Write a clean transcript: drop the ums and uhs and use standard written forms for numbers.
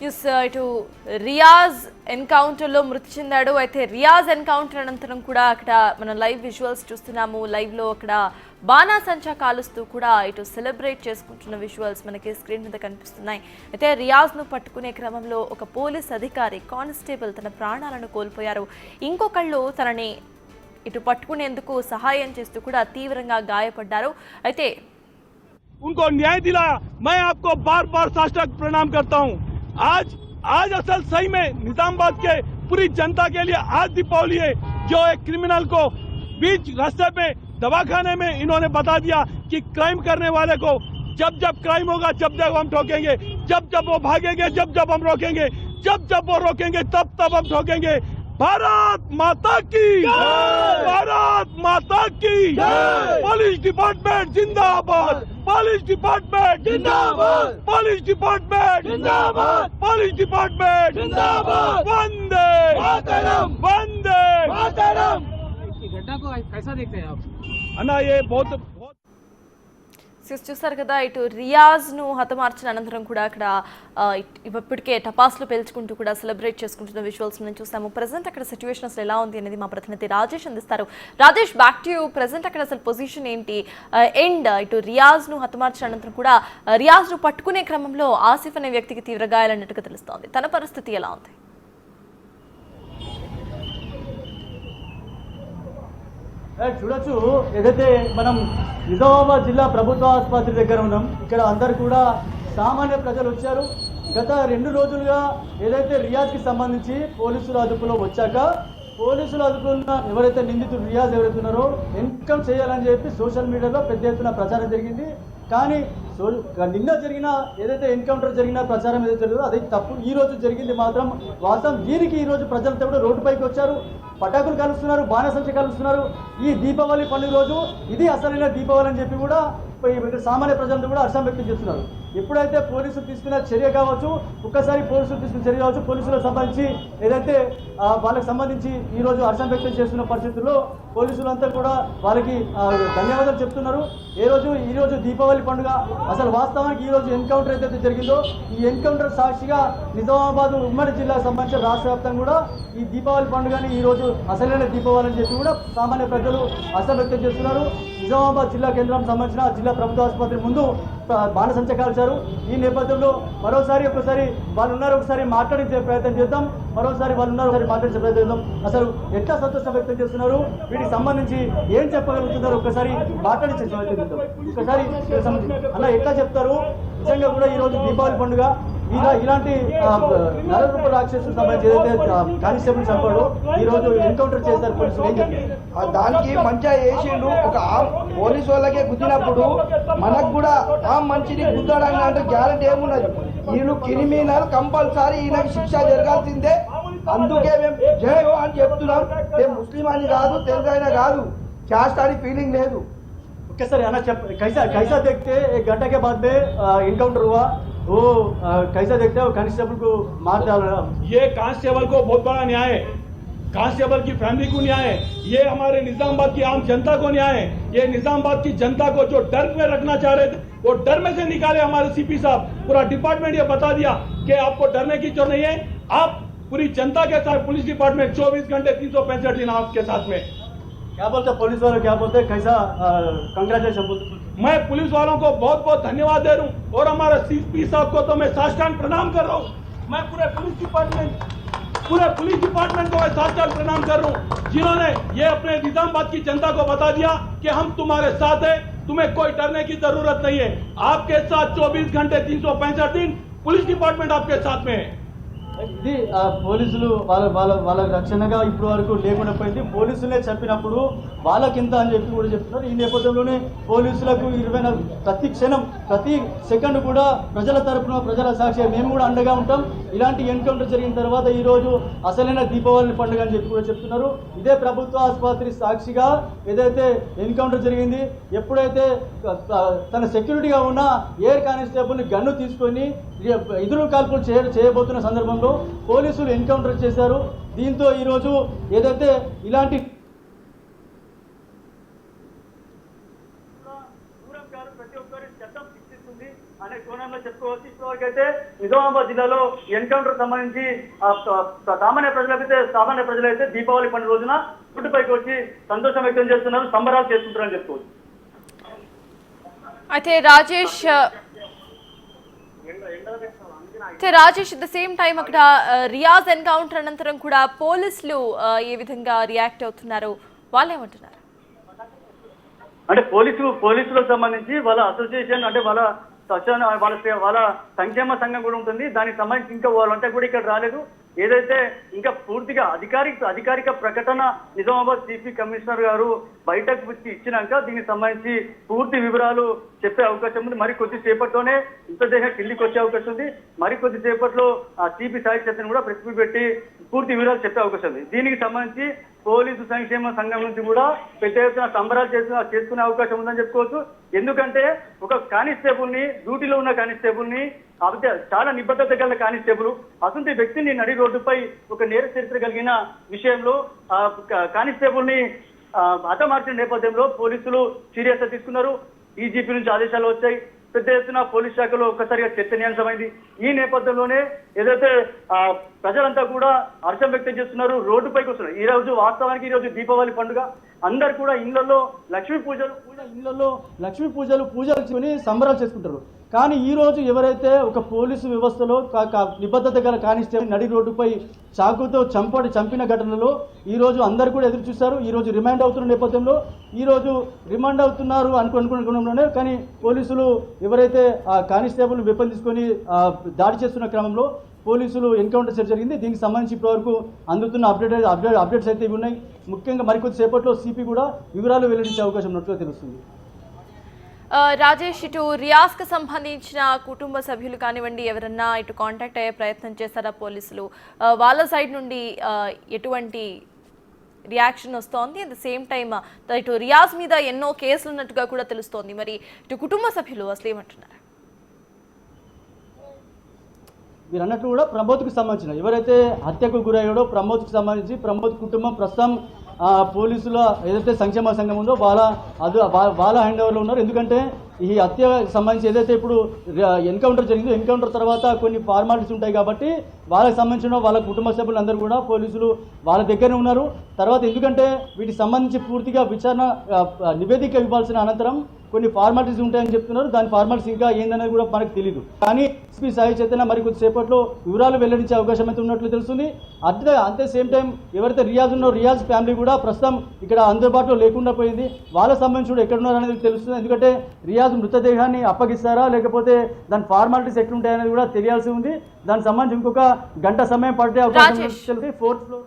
ఇటు రియాజ్ ఎన్కౌంటర్లో మృతి చెందాడు. అయితే రియాజ్ ఎన్కౌంటర్ అనంతరం కూడా అక్కడ మనం లైవ్ విజువల్స్ చూస్తున్నాము. లైవ్లో అక్కడ బాణాసంచా కాలుస్తూ కూడా ఇటు సెలబ్రేట్ చేసుకుంటున్న విజువల్స్ మనకి స్క్రీన్ మీద కనిపిస్తున్నాయి. అయితే రియాజ్ను పట్టుకునే క్రమంలో ఒక పోలీస్ అధికారి కానిస్టేబుల్ తన ప్రాణాలను కోల్పోయారు. ఇంకొకళ్ళు తనని ఇటు పట్టుకునేందుకు సహాయం చేస్తూ కూడా తీవ్రంగా గాయపడ్డారు. అయితే उनको न्याय दिलाया। मैं आपको बार बार साष्टांग प्रणाम करता हूं। आज असल सही में निजामाबाद के पूरी जनता के लिए आज दीपावली है। जो एक क्रिमिनल को बीच रास्ते पे दवाखाने में इन्होंने बता दिया कि क्राइम करने वाले को जब जब क्राइम होगा जब जब हम ठोकेंगे, जब जब वो भागेंगे जब जब हम रोकेंगे, जब जब वो रोकेंगे तब तब हम ठोकेंगे। भारत माता की, भारत माता की, पुलिस डिपार्टमेंट जिंदाबाद, पुलिस डिपार्टमेंट जिंदाबाद, पुलिस डिपार्टमेंट जिंदाबाद, पुलिस डिपार्टमेंट जिंदाबाद। वंदे मातरम, वंदे मातरम। इस घटना को कैसा देखते हैं आप? अन्ना ये बहुत చూస్తారు కదా, ఇటు రియాజ్ను హతమార్చిన అనంతరం కూడా అక్కడ ఇప్పటికే టపాసులు పేల్చుకుంటూ కూడా సెలబ్రేట్ చేసుకుంటున్న విజువల్స్ మనం చూసాము. ప్రజెంట్ అక్కడ సిచ్యువేషన్ అసలు ఎలా ఉంది అనేది మా ప్రతినిధి రాజేష్ అందిస్తారు. Rajesh, back to you. Present అక్కడ అసలు పొజిషన్ ఏంటి? అండ్ ఇటు రియాజ్ను హతమార్చిన అనంతరం కూడా రియాజ్ను పట్టుకునే క్రమంలో ఆసిఫ్ అనే వ్యక్తికి తీవ్ర గాయాలన్నట్టుగా తెలుస్తోంది. తన పరిస్థితి ఎలా ఉంది? చూడొచ్చు, ఏదైతే మనం నిజామాబాద్ జిల్లా ప్రభుత్వ ఆసుపత్రి దగ్గర ఉన్నాం. ఇక్కడ అందరు కూడా సామాన్య ప్రజలు వచ్చారు. గత 2 రోజులుగా ఏదైతే రియాజ్కి సంబంధించి పోలీసుల అదుపులో వచ్చాక పోలీసుల అదుపున్న ఎవరైతే నిందితుడు రియాజ్ ఎవరైతే ఉన్నారో ఎన్కౌంటర్ చేయాలని చెప్పి సోషల్ మీడియాలో పెద్ద ఎత్తున ప్రచారం జరిగింది. కానీ నిన్న జరిగిన ఏదైతే ఎన్కౌంటర్ జరిగిన ప్రచారం ఏదైతే జరిగిందో అది తప్పు. ఈ రోజు జరిగింది మాత్రం వాస్తవం. దీనికి ఈ రోజు ప్రజలంతా కూడా రోడ్డుపైకి వచ్చారు, పటాకులు కలుస్తున్నారు, బాణసంచ కలుస్తున్నారు. ఈ దీపావళి పండుగ రోజు ఇది అసలైన దీపావళి అని చెప్పి కూడా సామాన్య ప్రజలంతా కూడా హర్షం వ్యక్తం చేస్తున్నారు. ఎప్పుడైతే పోలీసులు తీసుకున్న చర్య కావచ్చు, ఒక్కసారి పోలీసులు తీసుకున్న చర్య కావచ్చు, పోలీసులకు సంబంధించి ఏదైతే వాళ్ళకి సంబంధించి ఈరోజు హర్షం వ్యక్తం చేస్తున్న పరిస్థితుల్లో పోలీసులంతా కూడా వాళ్ళకి ధన్యవాదాలు చెప్తున్నారు. ఈరోజు దీపావళి పండుగ. అసలు వాస్తవానికి ఈరోజు ఎన్కౌంటర్ ఏదైతే జరిగిందో ఈ ఎన్కౌంటర్ సాక్షిగా నిజామాబాద్ ఉమ్మడి జిల్లాకు సంబంధించిన రాష్ట్ర వ్యాప్తంగా కూడా ఈ దీపావళి పండుగని ఈరోజు అసలైన దీపావళి అని చెప్పి కూడా సామాన్య ప్రజలు హర్షం వ్యక్తం చేస్తున్నారు. నిజామాబాద్ జిల్లా కేంద్రానికి సంబంధించిన జిల్లా ప్రభుత్వ ఆసుపత్రి ముందు బాణసంచ కాల్చారు. ఈ నేపథ్యంలో ఒకసారి వాళ్ళు ఉన్నారు, ఒకసారి మాట్లాడించే ప్రయత్నం చేద్దాం. వాళ్ళు ఉన్నారు, ఒకసారి మాట్లాడించే ప్రయత్నం చేద్దాం. అసలు ఎట్లా సంతోషం వ్యక్తం చేస్తున్నారు, వీటికి సంబంధించి ఏం చెప్పగలుగుతున్నారు ఒకసారి మాట్లాడించే ప్రయత్నం చేద్దాం. ఒకసారి అలా ఎట్లా చెప్తారు? నిజంగా కూడా ఈరోజు దీపావళి పండుగ ఇలాంటి నరరూప రాక్షసులకు సంబంధించి ఏదైతే కానిస్టేబుల్ చంపాడు ఈరోజు ఎన్కౌంటర్ చేశారు పోలీసులు, ఏం చెప్తారు? దానికి మంచిగా వేసిండు. ఒక పోలీసు వాళ్ళకే గుద్దినప్పుడు మనకు కూడా ఆ మనిషిని గుద్దాడని అంటే గ్యారంటీ ఏమున్నది? వీళ్ళు క్రిమినల్, కంపల్సరీ ఈయనకి శిక్ష జరగాల్సిందే. అందుకే మేము జై హో అని చెప్తున్నాం. మేము ముస్లిం అని కాదు, తెలుగు అయినా కాదు, క్యాస్ట్ అని ఫీలింగ్ లేదు. ओके सर, आना कैसा देखते एक घंटा के बाद में इनकाउंटर हुआ, वो कैसा देखते हैं? कांस्टेबल को मार डाला। ये कांस्टेबल को बहुत बड़ा न्याय है, कांस्टेबल की फैमिली को न्याय है, ये हमारे निजामाबाद की आम जनता को न्याय है। ये निजामाबाद की जनता को जो डर में रखना चाह रहे थे वो डर में से निकाले हमारे सीपी साहब। पूरा डिपार्टमेंट ये बता दिया कि आपको डरने की जरूरत नहीं है। आप पूरी जनता के साथ, पुलिस डिपार्टमेंट 24 घंटे 365 दिन आपके साथ में। क्या बोलते हैं पुलिस वाले, क्या बोलते हैं, कैसा कंग्रेचुलेशन बोलते? मैं पुलिस वालों को बहुत बहुत धन्यवाद दे रहा हूँ और हमारे सीपी साहब को तो मैं साष्टांग प्रणाम कर रहा हूँ। मैं पूरे पुलिस डिपार्टमेंट को मैं साष्टांग प्रणाम कर रहा हूँ, जिन्होंने ये अपने निजामाबाद की जनता को बता दिया कि हम तुम्हारे साथ हैं, तुम्हें कोई डरने की जरूरत नहीं है। आपके साथ 24 घंटे 365 दिन पुलिस डिपार्टमेंट आपके साथ में है। ఇది పోలీసులు వాళ్ళ రక్షణగా ఇప్పటి వరకు లేకుండా పోయింది. పోలీసులే చంపినప్పుడు వాళ్ళకింత అని చెప్పి కూడా చెప్తున్నారు. ఈ నేపథ్యంలోనే పోలీసులకు 24 ప్రతి క్షణం ప్రతి సెకండ్ కూడా ప్రజల తరపున, ప్రజల సాక్షి మేము కూడా అండగా ఉంటాం. ఇలాంటి ఎన్కౌంటర్ జరిగిన తర్వాత ఈరోజు అసలైన దీపావళి పండుగ అని చెప్పి కూడా చెప్తున్నారు. ఇదే ప్రభుత్వ ఆసుపత్రి సాక్షిగా ఏదైతే ఎన్కౌంటర్ జరిగింది, ఎప్పుడైతే తన సెక్యూరిటీగా ఉన్న ఎయిర్ కానిస్టేబుల్ని గన్ను తీసుకొని ఎదురు కాల్పులు చేయబోతున్న సందర్భంలో పోలీసులు ఎన్కౌంటర్ చేశారు. దీంతో ఈరోజు ఏదైతే ఇలాంటి ప్రతి ఒక్కరి చట్టం శిక్షిస్తుంది అనే కోణంలో చెప్పుకోవచ్చు. ఇప్పటివరకు అయితే నిజామాబాద్ జిల్లాలో ఎన్కౌంటర్ సంబంధించి సామాన్య ప్రజలైతే దీపావళి పండుగ రోజున రోడ్డుపైకి వచ్చి సంతోషం వ్యక్తం చేస్తున్నారు, సంబరాలు చేసుకుంటారని చెప్పుకోవచ్చు. అయితే Rajesh at the same time అక్కడ రియాజ్ ఎన్కౌంటర్ అనంతరం కూడా పోలీసులు ఏ విధంగా రియాక్ట్ అవుతున్నారు, వాళ్ళు ఏమంటున్నారు? అంటే పోలీసులకు సంబంధించి వాళ్ళ అసోసియేషన్ అంటే వాళ్ళ సంక్షేమ సంఘం కూడా ఉంటుంది. దానికి సంబంధించి ఇంకా వాళ్ళంతా కూడా ఇక్కడ రాలేదు. ఏదైతే ఇంకా పూర్తిగా అధికారిక ప్రకటన నిజామాబాద్ సిపి కమిషనర్ గారు బయటకు వచ్చి ఇచ్చినాక దీనికి సంబంధించి పూర్తి వివరాలు చెప్పే అవకాశం ఉంది. మరి కొద్దిసేపట్లోనే మృతదేహం కిందికి వచ్చే అవకాశం ఉంది. మరి కొద్దిసేపట్లో సిపి సాయి చంద్రన్ కూడా ప్రెస్ మీట్ పెట్టి పూర్తి వివరాలు చెప్పే అవకాశం ఉంది. దీనికి సంబంధించి పోలీసు సంక్షేమ సంఘం నుంచి కూడా పెద్ద ఎత్తున సంబరాలు చేసుకునే అవకాశం ఉందని చెప్పుకోవచ్చు. ఎందుకంటే ఒక కానిస్టేబుల్ ని, డ్యూటీలో ఉన్న కానిస్టేబుల్ ని, చాలా నిబద్ధత గల కానిస్టేబుల్ అసంటి వ్యక్తిని నడి రోడ్డుపై ఒక నేర చరిత్ర కలిగిన విషయంలో కానిస్టేబుల్ ని హతమార్చిన నేపథ్యంలో పోలీసులు సీరియస్ గా తీసుకున్నారు. డీజీపీ నుంచి ఆదేశాలు వచ్చాయి. పెద్ద ఎత్తున పోలీస్ శాఖలో ఒక్కసారిగా చర్చనీయాంశమైంది. ఈ నేపథ్యంలోనే ఏదైతే ప్రజలంతా కూడా హర్షం వ్యక్తం చేస్తున్నారు, రోడ్డుపైకి వస్తున్నారు. ఈ రోజు వాస్తవానికి ఈ రోజు దీపావళి పండుగ. అందరు కూడా ఇళ్లలో లక్ష్మీ పూజలు చేసుకుని సంబరాలు చేసుకుంటారు. కానీ ఈ రోజు ఎవరైతే ఒక పోలీసు వ్యవస్థలో నిబద్ధత గల కానిస్టేబుల్ నడి రోడ్డుపై చాకుతో చంపిన ఘటనలో ఈ రోజు అందరు కూడా ఎదురు చూస్తారు. ఈ రోజు రిమాండ్ అవుతున్న నేపథ్యంలో ఈ రోజు రిమాండ్ అవుతున్నారు అనుకునే కానీ పోలీసులు ఎవరైతే ఆ కానిస్టేబుల్ వెపన్ తీసుకొని దాడి చేస్తున్న క్రమంలో పోలీసులు ఎన్కౌంటర్ జరిగింది. దీనికి సంబంధించి ఇప్పటివరకు అందుతున్న అప్డేట్స్ అయితే ఇవి ఉన్నాయి. ముఖ్యంగా మరికొద్దిసేపట్లో సిపి కూడా వివరాలు వెల్లడించే అవకాశం ఉన్నట్లు తెలుస్తుంది. రాజేష్, ఇటు రియాజ్ కు సంబంధించిన కుటుంబ సభ్యులు కానివ్వండి, ఎవరన్నా ఇటు కాంటాక్ట్ అయ్యే ప్రయత్నం చేశారా పోలీసులు? వాళ్ళ సైడ్ నుండి ఎటువంటి రియాక్షన్ వస్తోంది? అట్ ద సేమ్ టైమ్ ఇటు రియాజ్ మీద ఎన్నో కేసులు ఉన్నట్టుగా కూడా తెలుస్తోంది. మరి ఇటు కుటుంబ సభ్యులు అసలు ఏమంటున్నారు? మీరు అన్నట్లు కూడా ప్రమోద్కు సంబంధించిన ఎవరైతే హత్యకు గురయ్యాడో ప్రమోద్ కుటుంబం ప్రస్తుతం పోలీసుల ఏదైతే సంక్షేమ సంఘం ఉందో వాళ్ళ హ్యాండ్ ఓవర్లో ఉన్నారు. ఎందుకంటే ఈ హత్య సంబంధించి ఏదైతే ఇప్పుడు ఎన్కౌంటర్ జరిగిందో ఎన్కౌంటర్ తర్వాత కొన్ని ఫార్మాలిటీస్ ఉంటాయి కాబట్టి వాళ్ళకి సంబంధించిన వాళ్ళ కుటుంబ సభ్యులందరూ కూడా పోలీసులు వాళ్ళ దగ్గరనే ఉన్నారు. తర్వాత ఎందుకంటే వీటికి సంబంధించి పూర్తిగా విచారణ నివేదిక ఇవ్వాల్సిన అనంతరం కొన్ని ఫార్మాలిటీస్ ఉంటాయని చెప్తున్నారు. దాని ఫార్మాలిటీస్ ఇంకా ఏందనేది కూడా మనకు తెలియదు. కానీ ఎస్పీ సాయి చైతన్య మరి కొద్దిసేపట్లో వివరాలు వెల్లడించే అవకాశం అయితే ఉన్నట్లు తెలుస్తుంది. అంతే సేమ్ టైం ఎవరైతే రియాజ్ ఉన్నారో రియాజ్ ఫ్యామిలీ కూడా ప్రస్తుతం ఇక్కడ అందుబాటులో లేకుండా పోయింది. వాళ్ళకి సంబంధించి కూడా ఎక్కడున్నారు అనేది తెలుస్తుంది. ఎందుకంటే రియాజ్ మృతదేహాన్ని అప్పగిస్తారా లేకపోతే దాని ఫార్మాలిటీస్ ఎట్లుంటాయనేది కూడా తెలియాల్సి ఉంది. దానికి సంబంధించి ఇంకొక గంట సమయం పట్టే అవకాశం తెలుస్తుంది. 4th floor